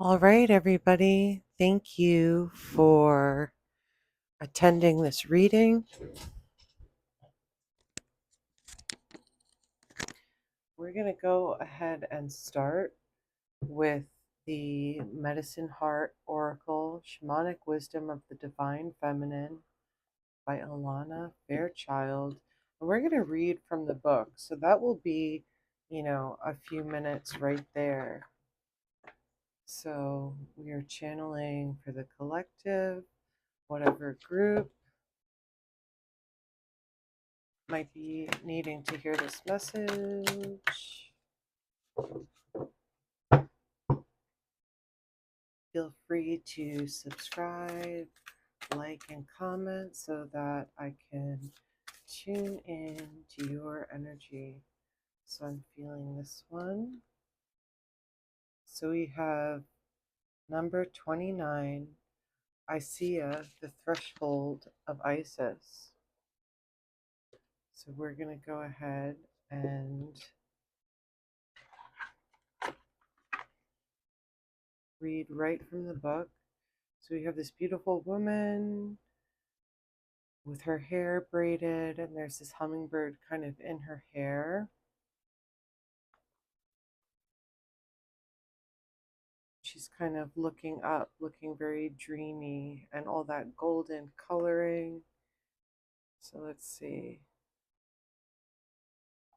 All right, everybody. Thank you for attending this reading. We're going to go ahead and start with the Medicine Heart Oracle, Shamanic Wisdom of the Divine Feminine by Alana, Fairchild. And we're going to read from the book. So that will be, a few minutes right there. So we are channeling for the collective, whatever group might be needing to hear this message. Feel free to subscribe, like, and comment so that I can tune in to your energy. So I'm feeling this one. So we have number 29, Isia, the threshold of Isis. So we're going to go ahead and read right from the book. So we have this beautiful woman with her hair braided, and there's this hummingbird kind of in her hair. She's kind of looking up, looking very dreamy, and all that golden coloring. So let's see.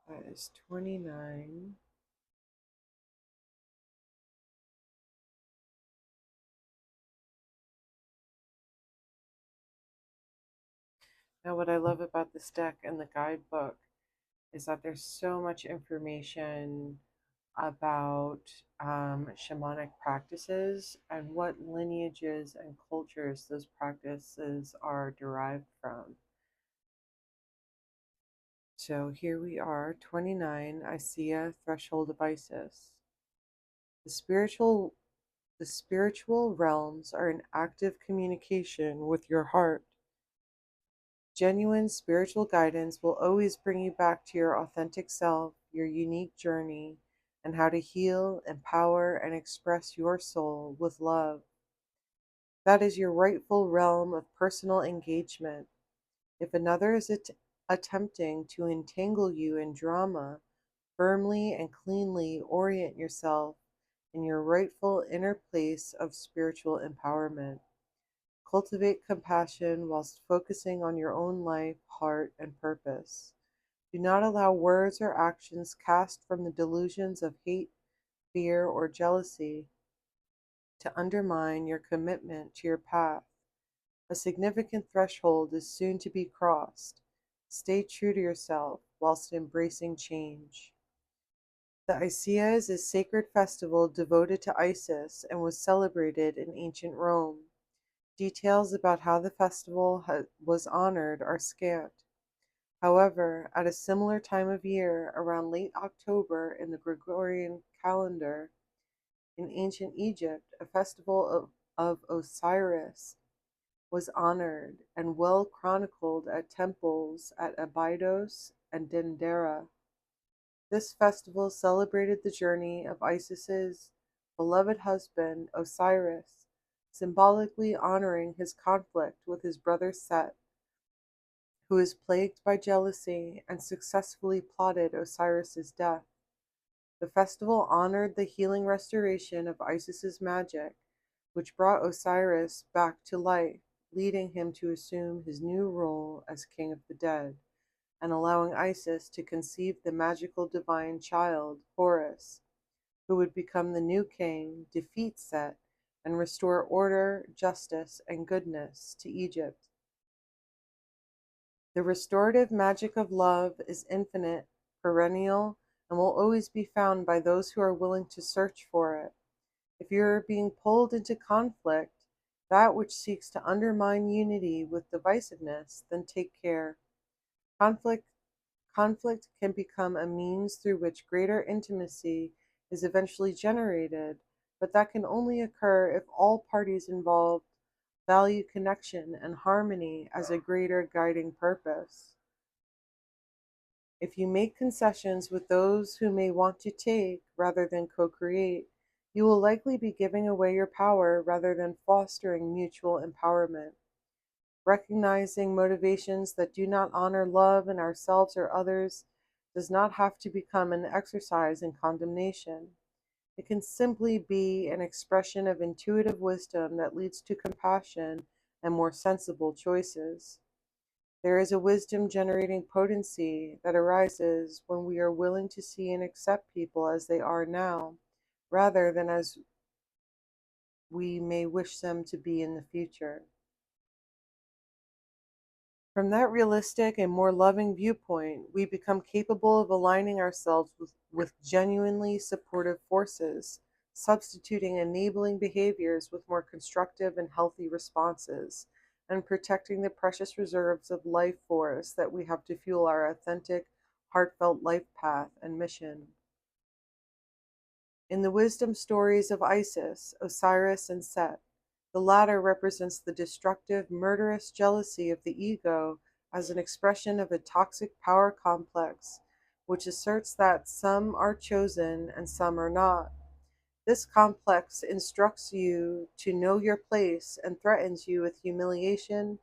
That is 29. Now, what I love about this deck and the guidebook is that there's so much information about shamanic practices and what lineages and cultures those practices are derived from. So here we are, 29, Isia, Threshold of Isis. The spiritual realms are in active communication with your heart. Genuine spiritual guidance will always bring you back to your authentic self, your unique journey, and how to heal, empower, and express your soul with love. That is your rightful realm of personal engagement. If another is attempting to entangle you in drama, firmly and cleanly orient yourself in your rightful inner place of spiritual empowerment. Cultivate compassion whilst focusing on your own life, heart, and purpose. Do not allow words or actions cast from the delusions of hate, fear, or jealousy to undermine your commitment to your path. A significant threshold is soon to be crossed. Stay true to yourself whilst embracing change. The Isia is a sacred festival devoted to Isis and was celebrated in ancient Rome. Details about how the festival was honored are scant. However, at a similar time of year, around late October in the Gregorian calendar, in ancient Egypt, a festival of Osiris was honored and well chronicled at temples at Abydos and Dendera. This festival celebrated the journey of Isis's beloved husband, Osiris, symbolically honoring his conflict with his brother Set, who is plagued by jealousy and successfully plotted Osiris's death. The festival honored the healing restoration of Isis's magic, which brought Osiris back to life, leading him to assume his new role as king of the dead, and allowing Isis to conceive the magical divine child, Horus, who would become the new king, defeat Set, and restore order, justice, and goodness to Egypt. The restorative magic of love is infinite, perennial, and will always be found by those who are willing to search for it. If you are being pulled into conflict, that which seeks to undermine unity with divisiveness, then take care. Conflict can become a means through which greater intimacy is eventually generated, but that can only occur if all parties involved value connection and harmony as a greater guiding purpose. If you make concessions with those who may want to take rather than co-create, You will likely be giving away your power rather than fostering mutual empowerment. Recognizing motivations that do not honor love in ourselves or others does not have to become an exercise in condemnation. It can simply be an expression of intuitive wisdom that leads to compassion and more sensible choices. There is a wisdom generating potency that arises when we are willing to see and accept people as they are now, rather than as we may wish them to be in the future. From that realistic and more loving viewpoint, we become capable of aligning ourselves with genuinely supportive forces, substituting enabling behaviors with more constructive and healthy responses, and protecting the precious reserves of life force that we have to fuel our authentic, heartfelt life path and mission. In the wisdom stories of Isis, Osiris, and Set, the latter represents the destructive, murderous jealousy of the ego as an expression of a toxic power complex, which asserts that some are chosen and some are not. This complex instructs you to know your place and threatens you with humiliation,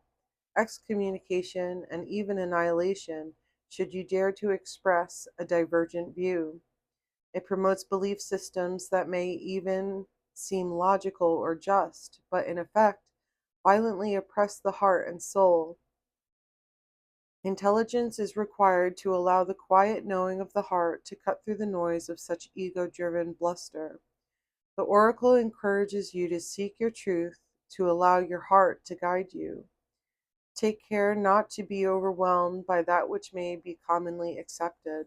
excommunication, and even annihilation should you dare to express a divergent view. It promotes belief systems that may even seem logical or just, but in effect, violently oppress the heart and soul. Intelligence is required to allow the quiet knowing of the heart to cut through the noise of such ego driven bluster. The oracle encourages you to seek your truth, to allow your heart to guide you. Take care not to be overwhelmed by that which may be commonly accepted.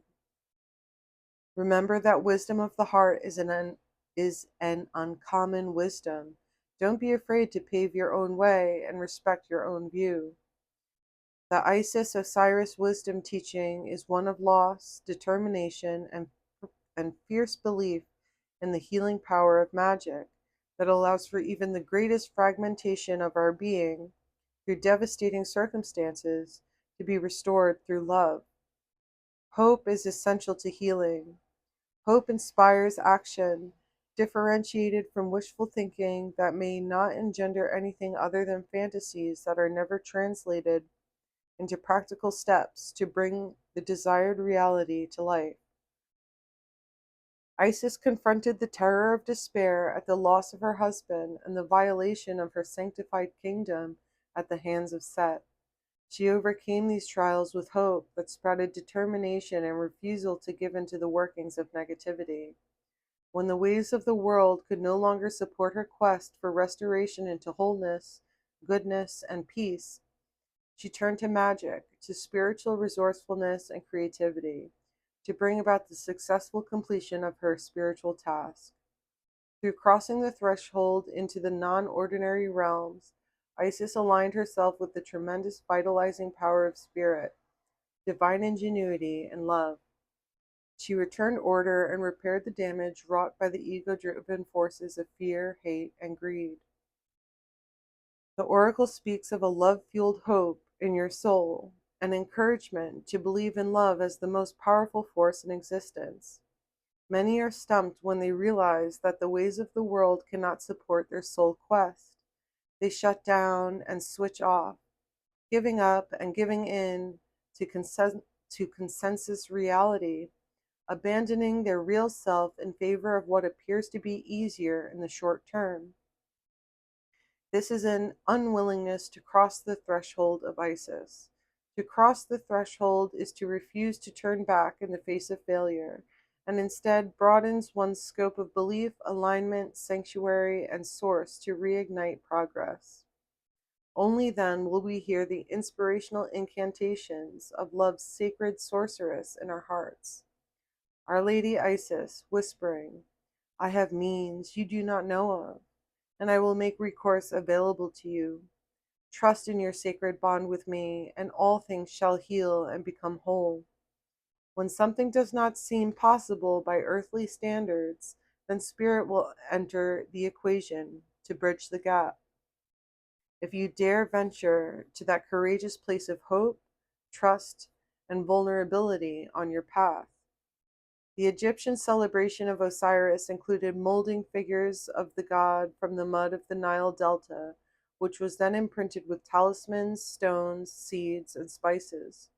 Remember that wisdom of the heart is an uncommon wisdom. Don't be afraid to pave your own way and respect your own view. The Isis Osiris wisdom teaching is one of loss, determination, and fierce belief in the healing power of magic that allows for even the greatest fragmentation of our being through devastating circumstances to be restored through love. Hope is essential to healing. Hope inspires action, differentiated from wishful thinking that may not engender anything other than fantasies that are never translated into practical steps to bring the desired reality to life. Isis confronted the terror of despair at the loss of her husband and the violation of her sanctified kingdom at the hands of Set. She overcame these trials with hope that sprouted determination and refusal to give in to the workings of negativity. When the ways of the world could no longer support her quest for restoration into wholeness, goodness, and peace, she turned to magic, to spiritual resourcefulness and creativity, to bring about the successful completion of her spiritual task. Through crossing the threshold into the non ordinary realms, Isis aligned herself with the tremendous vitalizing power of spirit, divine ingenuity, and love. She returned order and repaired the damage wrought by the ego driven forces of fear, hate, and greed. The oracle speaks of a love fueled hope in your soul, an encouragement to believe in love as the most powerful force in existence. Many are stumped when they realize that the ways of the world cannot support their soul quest. They shut down and switch off, giving up and giving in to consensus reality, abandoning their real self in favor of what appears to be easier in the short term. This is an unwillingness to cross the threshold of Isis. To cross the threshold is to refuse to turn back in the face of failure, and instead broadens one's scope of belief, alignment, sanctuary, and source to reignite progress. Only then will we hear the inspirational incantations of love's sacred sorceress in our hearts. Our Lady Isis, whispering, I have means you do not know of, and I will make recourse available to you. Trust in your sacred bond with me, and all things shall heal and become whole. When something does not seem possible by earthly standards, then spirit will enter the equation to bridge the gap. If you dare venture to that courageous place of hope, trust, and vulnerability on your path, The Egyptian celebration of Osiris included molding figures of the god from the mud of the Nile Delta, which was then imprinted with talismans, stones, seeds, and spices.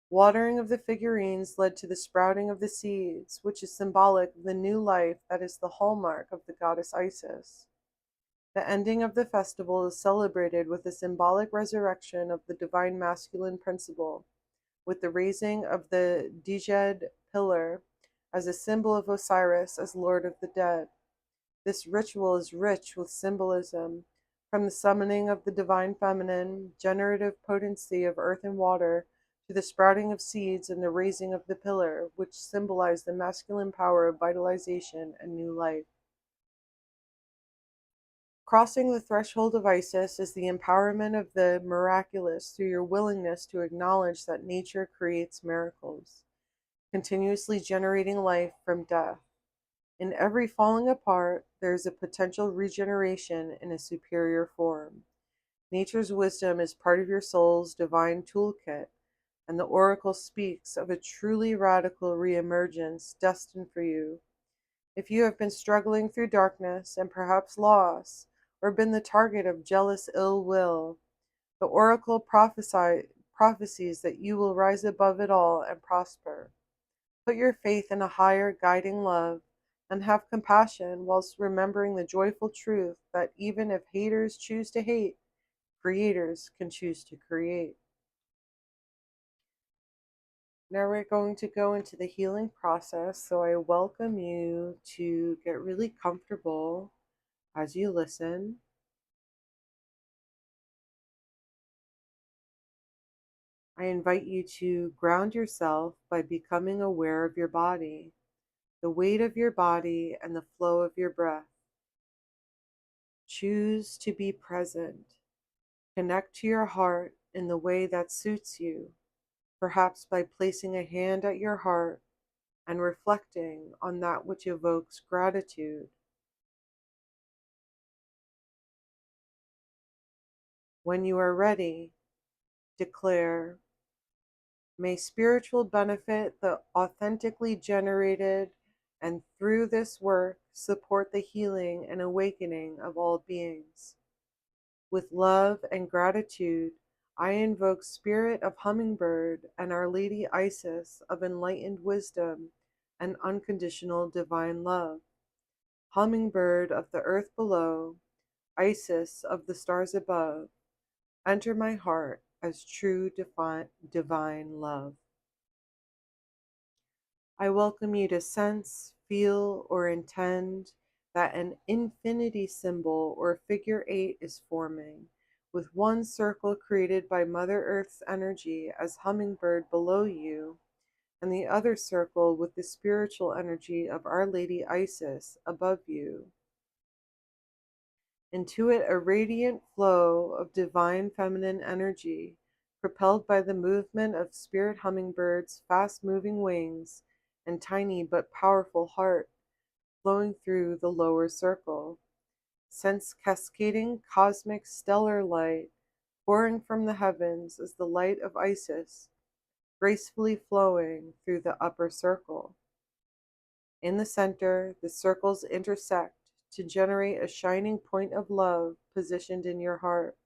Watering of the figurines led to the sprouting of the seeds, which is symbolic of the new life that is the hallmark of the goddess Isis. The ending of the festival is celebrated with the symbolic resurrection of the divine masculine principle, with the raising of the Djed pillar as a symbol of Osiris as Lord of the Dead. This ritual is rich with symbolism, from the summoning of the divine feminine, generative potency of earth and water, to the sprouting of seeds and the raising of the pillar, which symbolize the masculine power of vitalization and new life. Crossing the threshold of Isis is the empowerment of the miraculous through your willingness to acknowledge that nature creates miracles, continuously generating life from death. In every falling apart, there is a potential regeneration in a superior form. Nature's wisdom is part of your soul's divine toolkit, and the oracle speaks of a truly radical reemergence destined for you. If you have been struggling through darkness and perhaps loss, or been the target of jealous ill will, the oracle prophesies that you will rise above it all and prosper. Put your faith in a higher guiding love and have compassion whilst remembering the joyful truth that even if haters choose to hate, creators can choose to create. Now we're going to go into the healing process, so I welcome you to get really comfortable as you listen. I invite you to ground yourself by becoming aware of your body, the weight of your body, and the flow of your breath. Choose to be present. Connect to your heart in the way that suits you, perhaps by placing a hand at your heart and reflecting on that which evokes gratitude. When you are ready, declare, "May spiritual benefit, the authentically generated, and through this work support the healing and awakening of all beings. With love and gratitude, I invoke Spirit of Hummingbird and Our Lady Isis of enlightened wisdom and unconditional divine love. Hummingbird of the earth below, Isis of the stars above, enter my heart as true divine love." I welcome you to sense, feel, or intend that an infinity symbol or figure eight is forming, with one circle created by Mother Earth's energy as hummingbird below you, and the other circle with the spiritual energy of Our Lady Isis above you. Intuit a radiant flow of divine feminine energy, propelled by the movement of spirit hummingbird's fast-moving wings and tiny but powerful heart, flowing through the lower circle. Sense cascading cosmic stellar light pouring from the heavens as the light of Isis, gracefully flowing through the upper circle. In the center, the circles intersect to generate a shining point of love positioned in your heart.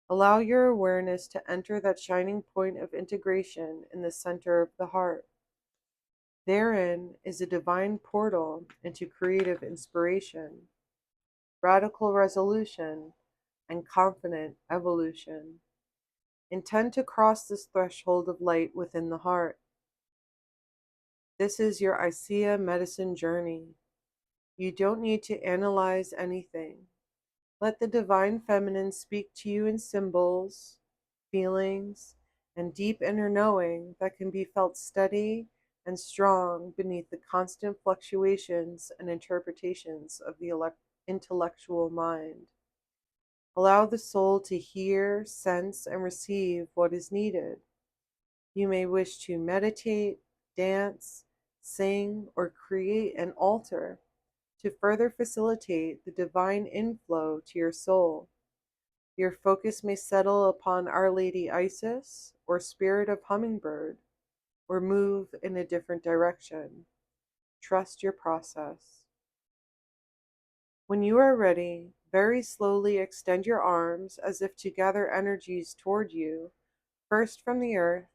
Allow your awareness to enter that shining point of integration in the center of the heart. Therein is a divine portal into creative inspiration, radical resolution, and confident evolution. Intend to cross this threshold of light within the heart. This is your ICEA medicine journey. You don't need to analyze anything. Let the divine feminine speak to you in symbols, feelings, and deep inner knowing that can be felt steady and strong beneath the constant fluctuations and interpretations of the intellectual mind. Allow the soul to hear, sense, and receive what is needed. You may wish to meditate, dance, sing, or create an altar to further facilitate the divine inflow to your soul. Your focus may settle upon Our Lady Isis or Spirit of Hummingbird. or move in a different direction. Trust your process. When you are ready, very slowly extend your arms as if to gather energies toward you, first from the earth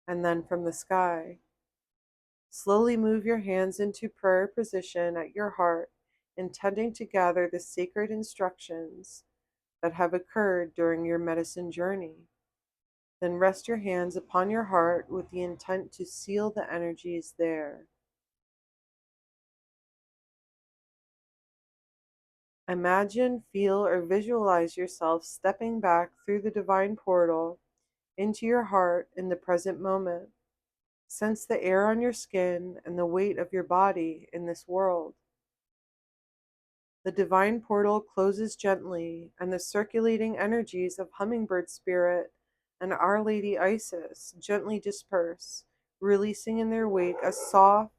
and then from the sky. Slowly move your hands into prayer position at your heart, intending to gather the sacred instructions that have occurred during your medicine journey. Then rest your hands upon your heart with the intent to seal the energies there. Imagine, feel, or visualize yourself stepping back through the divine portal into your heart in the present moment. Sense the air on your skin and the weight of your body in this world. The divine portal closes gently, and the circulating energies of Hummingbird Spirit and Our Lady Isis gently disperse, releasing in their wake a soft,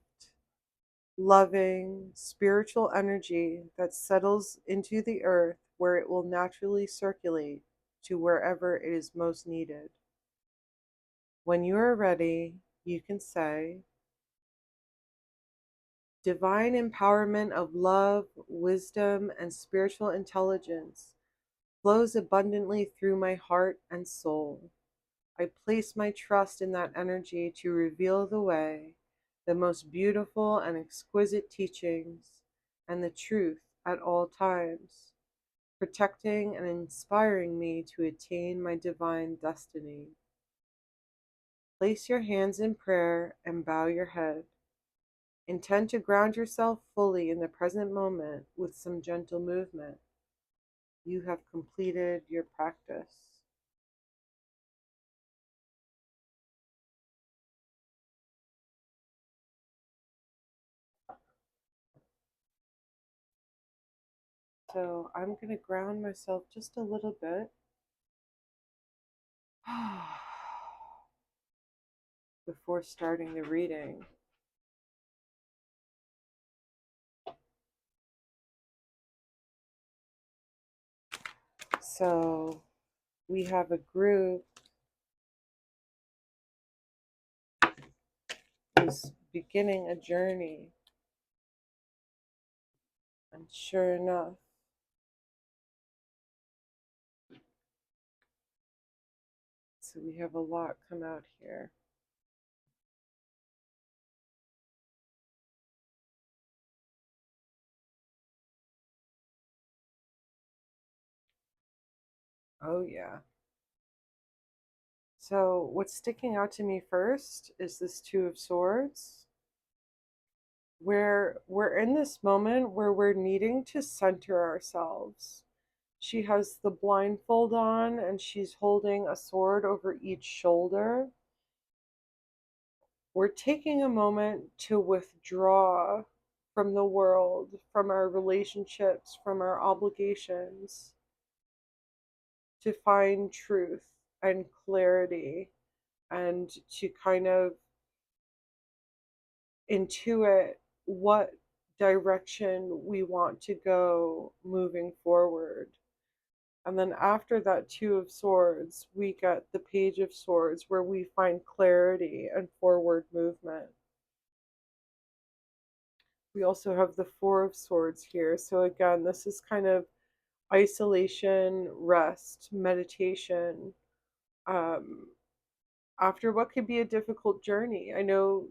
loving, spiritual energy that settles into the earth where it will naturally circulate to wherever it is most needed. When you are ready, you can say, "Divine empowerment of love, wisdom, and spiritual intelligence flows abundantly through my heart and soul. I place my trust in that energy to reveal the way, the most beautiful and exquisite teachings, and the truth at all times, protecting and inspiring me to attain my divine destiny." Place your hands in prayer and bow your head. Intend to ground yourself fully in the present moment with some gentle movement. You have completed your practice. So I'm going to ground myself just a little bit before starting the reading. So we have a group who's beginning a journey. And sure enough, so we have a lot come out here. Oh, yeah. So what's sticking out to me first is this Two of Swords, where we're in this moment where we're needing to center ourselves. She has the blindfold on and she's holding a sword over each shoulder. We're taking a moment to withdraw from the world, from our relationships, from our obligations, to find truth and clarity and to kind of intuit what direction we want to go moving forward. And then after that Two of Swords, we get the Page of Swords where we find clarity and forward movement. We also have the Four of Swords here. So again, this is kind of isolation, rest, meditation, um, after what could be a difficult journey. I know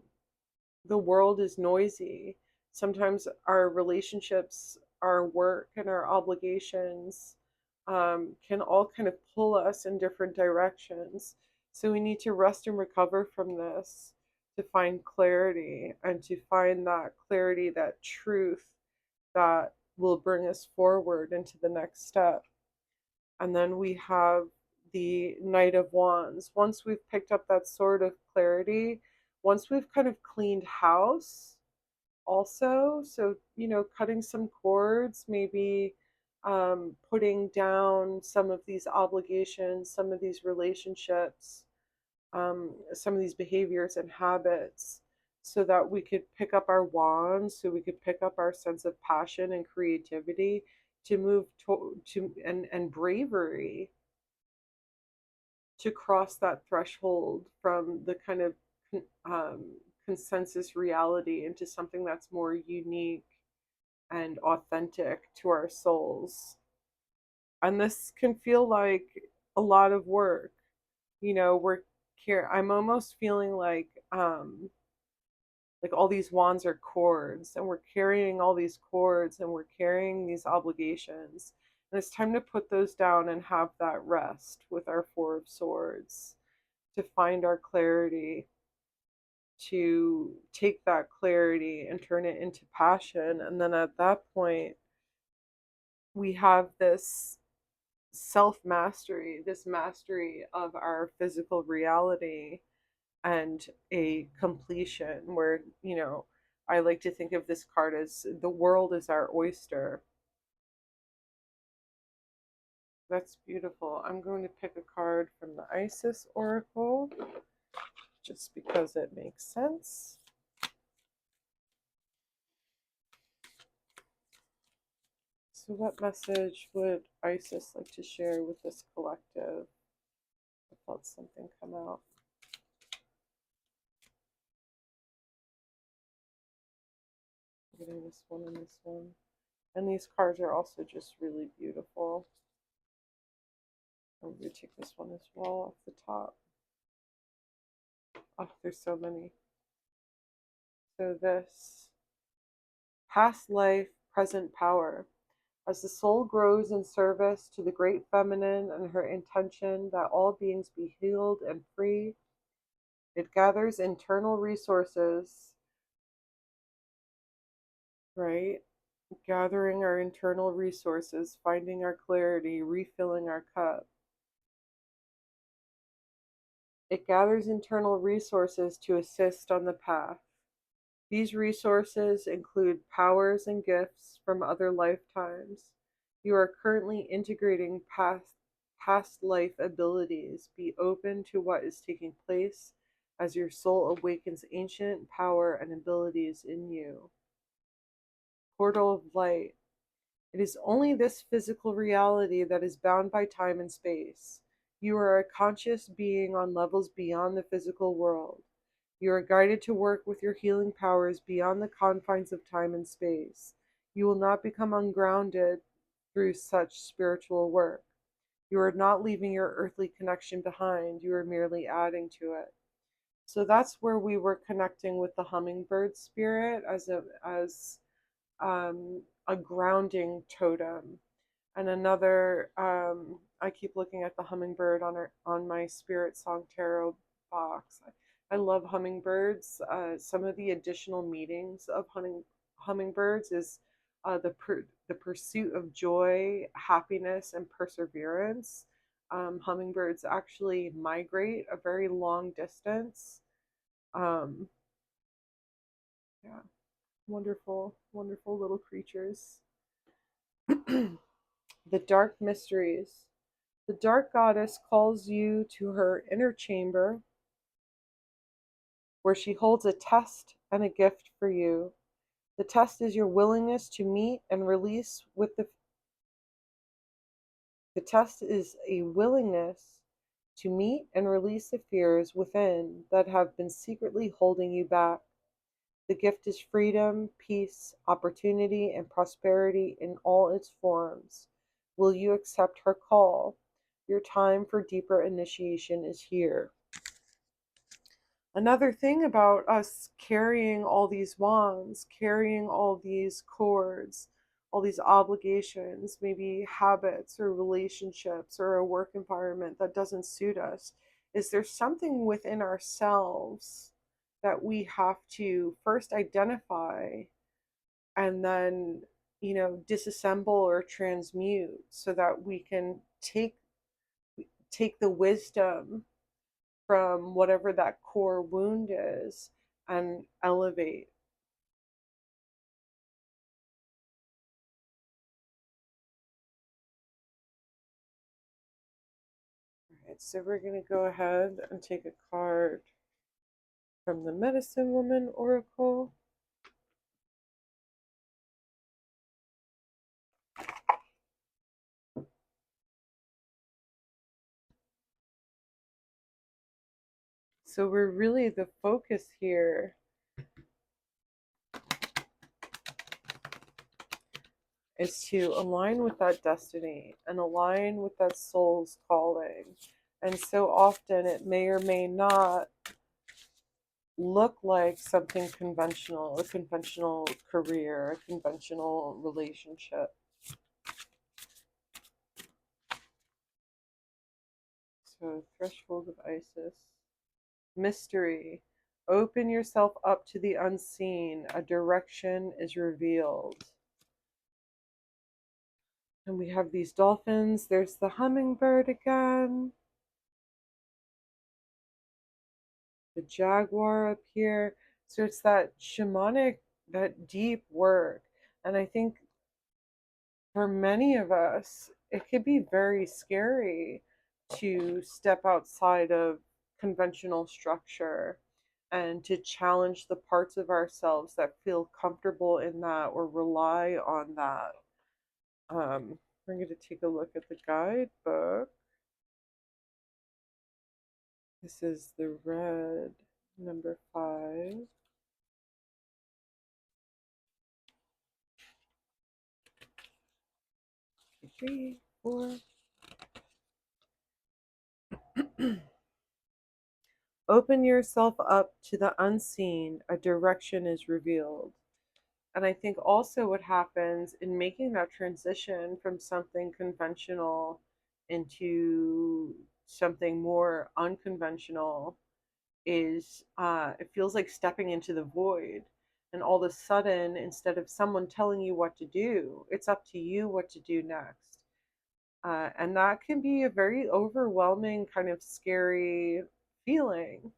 the world is noisy. Sometimes our relationships, our work, and our obligations can all kind of pull us in different directions. So we need to rest and recover from this to find clarity and to find that clarity, that truth that will bring us forward into the next step. And then we have the Knight of Wands. Once we've picked up that sort of clarity, once we've kind of cleaned house, also, so, cutting some cords, maybe putting down some of these obligations, some of these relationships, some of these behaviors and habits, so that we could pick up our wands, so we could pick up our sense of passion and creativity to move to and bravery to cross that threshold from the kind of consensus reality into something that's more unique and authentic to our souls. And this can feel like a lot of work. You know, I'm almost feeling like all these wands are cords, and we're carrying all these cords, and we're carrying these obligations. And it's time to put those down and have that rest with our Four of Swords, to find our clarity, to take that clarity and turn it into passion. And then at that point, we have this self mastery, this mastery of our physical reality, and a completion where, I like to think of this card as the world is our oyster. That's beautiful. I'm going to pick a card from the Isis Oracle just because it makes sense. So what message would Isis like to share with this collective? I felt something come out. I'm getting this one and this one. And these cards are also just really beautiful. I'm going to take this one as well off the top. Oh, there's so many. So this past life, present power. As the soul grows in service to the great feminine and her intention that all beings be healed and free, it gathers internal resources, right? Gathering our internal resources, finding our clarity, refilling our cup. It gathers internal resources to assist on the path. These resources include powers and gifts from other lifetimes. You are currently integrating past life abilities. Be open to what is taking place as your soul awakens ancient power and abilities in you. Portal of light. It is only this physical reality that is bound by time and space. You are a conscious being on levels beyond the physical world. You are guided to work with your healing powers beyond the confines of time and space. You will not become ungrounded through such spiritual work. You are not leaving your earthly connection behind, you are merely adding to it. So that's where we were connecting with the hummingbird spirit as a grounding totem. And another, I keep looking at the hummingbird on my Spirit Song Tarot box. I love hummingbirds. Some of the additional meanings of hummingbirds is the pursuit of joy, happiness, and perseverance. Hummingbirds actually migrate a very long distance. Um, yeah, wonderful, wonderful little creatures. The dark mysteries. The dark goddess calls you to her inner chamber, where she holds a test and a gift for you. The test is your willingness to meet and release with the test is a willingness to meet and release the fears within that have been secretly holding you back. The gift is freedom, peace, opportunity, and prosperity in all its forms. Will you accept her call? Your time for deeper initiation is here. Another thing about us carrying all these wands, carrying all these cords, all these obligations, maybe habits or relationships or a work environment that doesn't suit us, is there's something within ourselves that we have to first identify and then, disassemble or transmute so that we can take the wisdom from whatever that core wound is and elevate. All right, so we're going to go ahead and take a card from the Medicine Woman Oracle. So we're really, the focus here is to align with that destiny and align with that soul's calling. And so often it may or may not look like something conventional, a conventional career, a conventional relationship. So, threshold of Isis. Mystery. Open yourself up to the unseen. A direction is revealed. And we have these dolphins. There's the hummingbird again. The jaguar up here. So it's that shamanic, that deep work. And I think for many of us, it could be very scary to step outside of conventional structure and to challenge the parts of ourselves that feel comfortable in that or rely on that. We're going to take a look at the guidebook. This is the red, number 5. 3, 4. Open yourself up to the unseen, a direction is revealed. And I think also what happens in making that transition from something conventional into something more unconventional is it feels like stepping into the void. And all of a sudden, instead of someone telling you what to do, it's up to you what to do next. And that can be a very overwhelming, kind of scary feeling.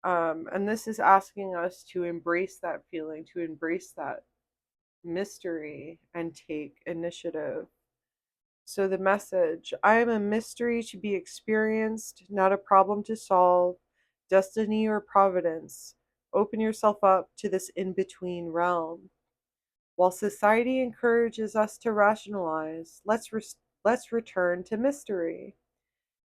And this is asking us to embrace that feeling, to embrace that mystery, and take initiative. So, the message: I am a mystery to be experienced, not a problem to solve, destiny or providence. Open yourself up to this in between realm. While society encourages us to rationalize, let's return to mystery.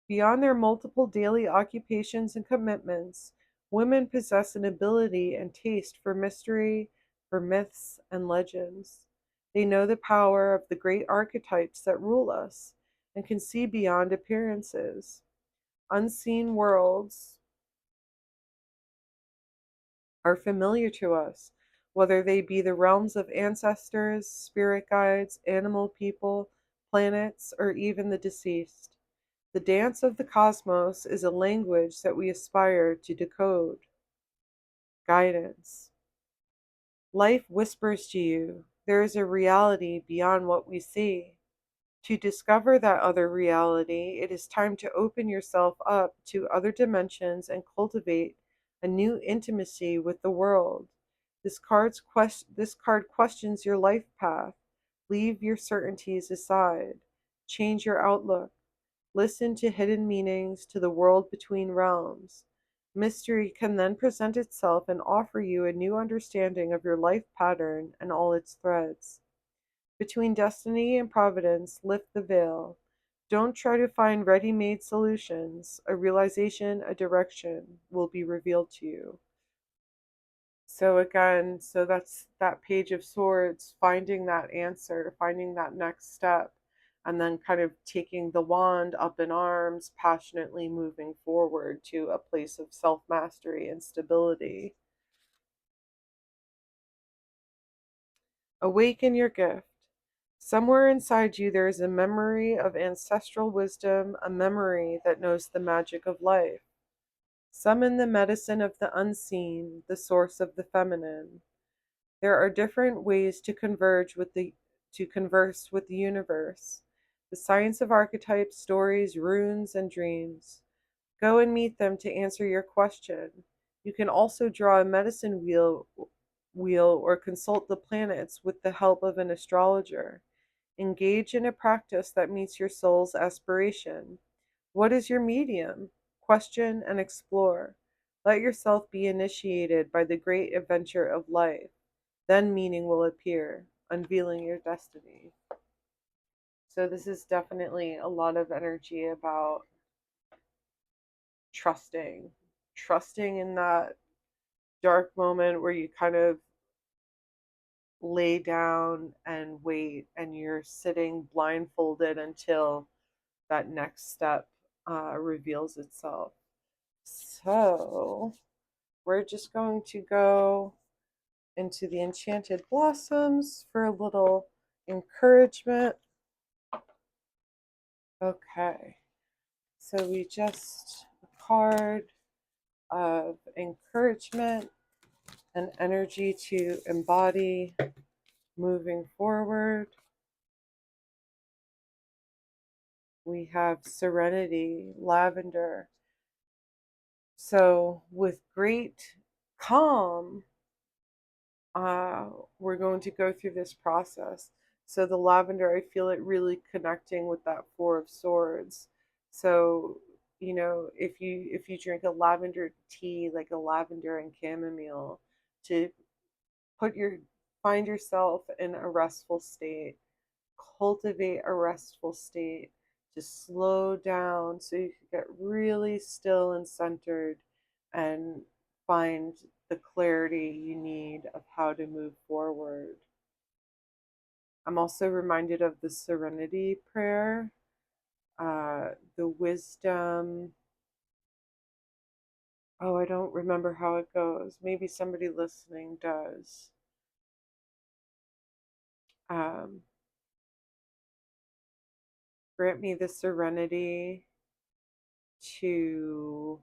Beyond their multiple daily occupations and commitments, women possess an ability and taste for mystery, for myths and legends. They know the power of the great archetypes that rule us and can see beyond appearances. Unseen worlds are familiar to us, whether they be the realms of ancestors, spirit guides, animal people, planets, or even the deceased. The dance of the cosmos is a language that we aspire to decode. Guidance. Life whispers to you, there is a reality beyond what we see. To discover that other reality, it is time to open yourself up to other dimensions and cultivate a new intimacy with the world. This card questions your life path. Leave your certainties aside. Change your outlook. Listen to hidden meanings, to the world between realms. Mystery can then present itself and offer you a new understanding of your life pattern and all its threads. Between destiny and providence, lift the veil. Don't try to find ready made solutions. A realization, a direction will be revealed to you. So, again, so that's that Page of Swords, finding that answer, finding that next step, and then kind of taking the wand up in arms, passionately moving forward to a place of self mastery and stability. Awaken your gift. Somewhere inside you, there is a memory of ancestral wisdom, a memory that knows the magic of life. Summon the medicine of the unseen, the source of the feminine. There are different ways to converse with the universe. The science of archetypes, stories, runes, and dreams. Go and meet them to answer your question. You can also draw a medicine wheel or consult the planets with the help of an astrologer. Engage in a practice that meets your soul's aspiration. What is your medium? Question and explore. Let yourself be initiated by the great adventure of life. Then meaning will appear, unveiling your destiny. So this is definitely a lot of energy about trusting, trusting in that dark moment where you kind of lay down and wait, and you're sitting blindfolded until that next step reveals itself. So we're just going to go into the Enchanted Blossoms for a little encouragement. Okay, so we just a card of encouragement and energy to embody moving forward. We have Serenity, Lavender. So, with great calm, uh, we're going to go through this process. So, the lavender, I feel it really connecting with that Four of Swords. So, if you drink a lavender tea, like a lavender and chamomile, to put your find yourself in a restful state, cultivate a restful state, to slow down so you can get really still and centered and find the clarity you need of how to move forward. I'm also reminded of the serenity prayer, the wisdom. Oh, I don't remember how it goes. Maybe somebody listening does. Um, Grant me the serenity to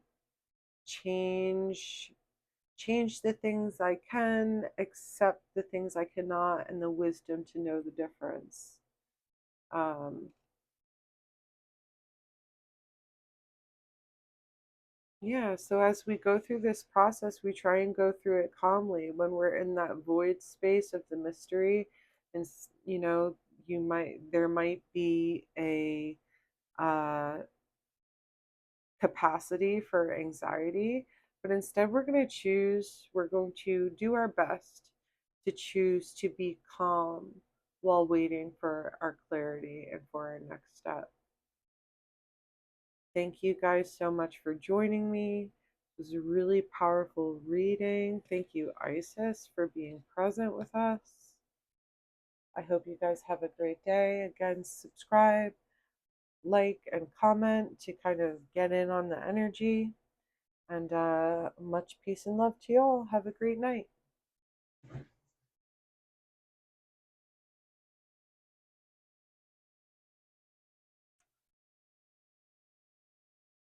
change the things I can, accept the things I cannot, and the wisdom to know the difference. Um, yeah, so as we go through this process, we try and go through it calmly when we're in that void space of the mystery. And, there might be a uh, capacity for anxiety, but instead we're going to do our best to choose to be calm while waiting for our clarity and for our next step. Thank you guys so much for joining me. It was a really powerful reading. Thank you, Isis, for being present with us. I hope you guys have a great day. Again, subscribe, like, and comment to kind of get in on the energy. And much peace and love to you all. Have a great night.